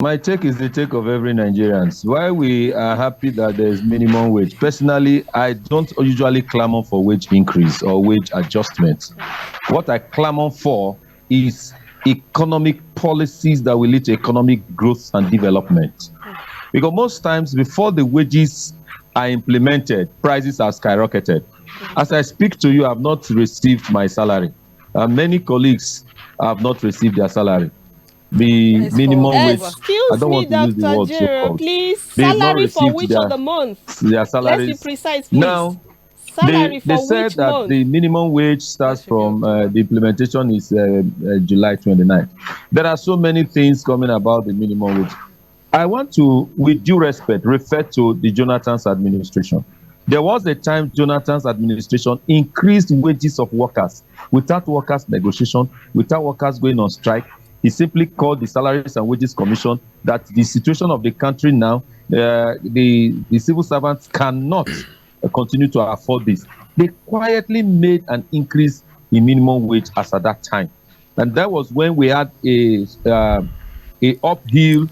My take is the take of every Nigerian. Why we are happy that there is minimum wage. Personally, I don't usually clamor for wage increase or wage adjustment. What I clamor for is economic policies that will lead to economic growth and development. Because most times before the wages are implemented, prices are skyrocketed. As I speak to you, I have not received my salary. Many colleagues have not received their salary. The It's for minimum wage, October. I Excuse don't me, want to use the Dr. word Jiro, so-called. please. They've not Salary for received which of the month? their Let's be salaries. precise, please. Now, Salary they for said which that month? the minimum wage starts That should be from October. the implementation is July 29th. There are so many things coming about the minimum wage. I want to, with due respect, refer to the Jonathan's administration. There was a time Jonathan's administration increased wages of workers without workers' negotiation, without workers going on strike. He simply called the Salaries and Wages Commission that the situation of the country now, the civil servants cannot continue to afford this. They quietly made an increase in minimum wage as at that time. And that was when we had a uphill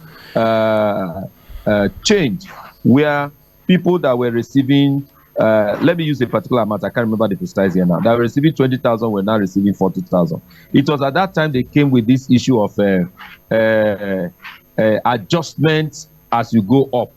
change where people that were receiving, let me use a particular amount, I can't remember the precise here now, that were receiving 20,000 were now receiving 40,000. It was at that time they came with this issue of adjustments as you go up.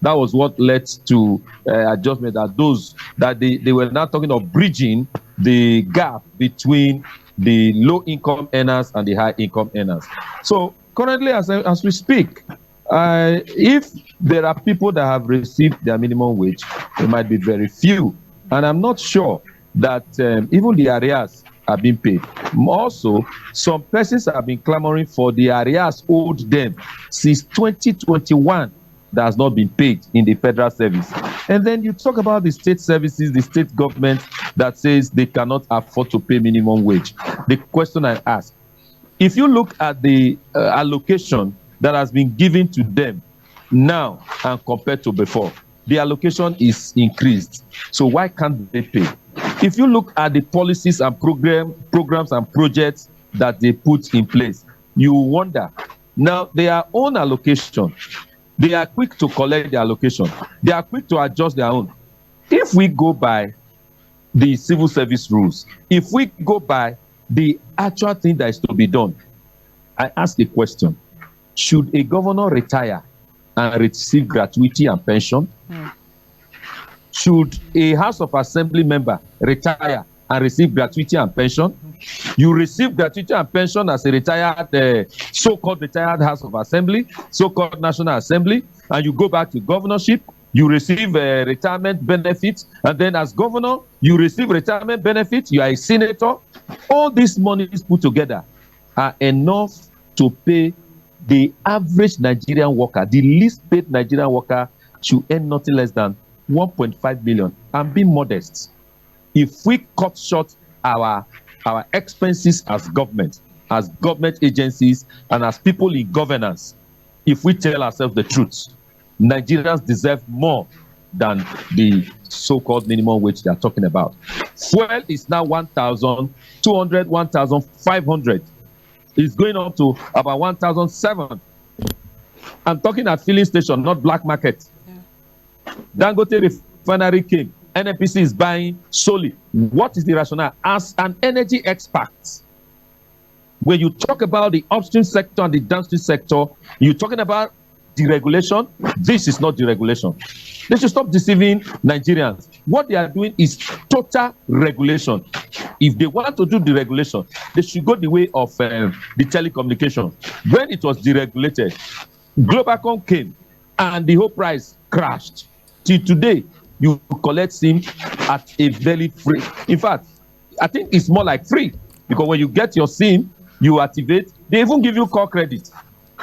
That was what led to adjustment, that those that they were now talking of bridging the gap between the low income earners and the high income earners. So currently, as we speak, if there are people that have received their minimum wage, it might be very few. And I'm not sure that even the arrears are being paid. Also, some persons have been clamoring for the arrears owed them since 2021 that has not been paid in the federal service. And then you talk about the state services, the state government that says they cannot afford to pay minimum wage. The question I ask, if you look at the allocation that has been given to them now and compared to before, the allocation is increased. So why can't they pay? If you look at the policies and programs and projects that they put in place, you wonder. Now, their own allocation, they are quick to collect their allocation. They are quick to adjust their own. If we go by the civil service rules, if we go by the actual thing that is to be done, I ask a question. Should a governor retire and receive gratuity and pension? Should a House of Assembly member retire and receive gratuity and pension? You receive gratuity and pension as a retired, so-called retired House of Assembly, so-called National Assembly, and you go back to governorship, you receive retirement benefits, and then as governor, you receive retirement benefits, you are a senator. All these monies put together are enough to pay the average Nigerian worker. The least paid Nigerian worker should earn nothing less than 1.5 million. And be modest. If we cut short our expenses as government agencies, and as people in governance, if we tell ourselves the truth, Nigerians deserve more than the so-called minimum wage they are talking about. Fuel is now 1,200, 1,500. It's going up to about 1,007. I'm talking at filling station, not black market. Dangote refinery came. NNPC is buying solely. What is the rationale? As an energy expert, when you talk about the upstream sector and the downstream sector, you're talking about deregulation. This is not deregulation. They should stop deceiving Nigerians. What they are doing is total regulation. If they want to do deregulation, they should go the way of the telecommunication. When it was deregulated, Globacom came and the whole price crashed. Till today, you collect SIM at a very free. In fact, I think it's more like free, because when you get your SIM, you activate, they even give you call credit.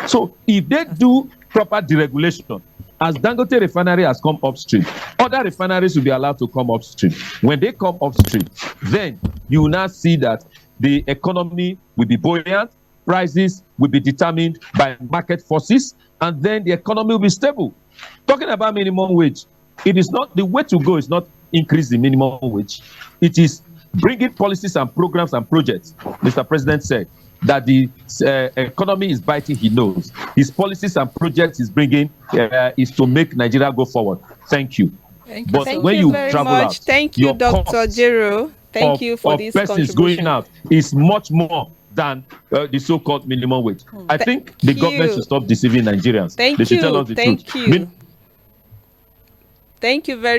So if they do proper deregulation, as Dangote refinery has come upstream, other refineries will be allowed to come upstream. When they come upstream, then you will now see that the economy will be buoyant, prices will be determined by market forces, and then the economy will be stable. Talking about minimum wage, it is not the way to go. Is not increase the minimum wage. It is bringing policies and programs and projects. Mr. President said that the economy is biting, he knows. His policies and projects he's bringing is to make Nigeria go forward. Thank you. Thank you. But Thank when you you very travel much. out, Thank you, your Dr. cost Jero. Thank you for of this persons contribution. going out is much more than the so-called minimum wage. I think the Thank government you. should stop deceiving Nigerians. Thank They should tell you. us the Thank truth. you. Thank you very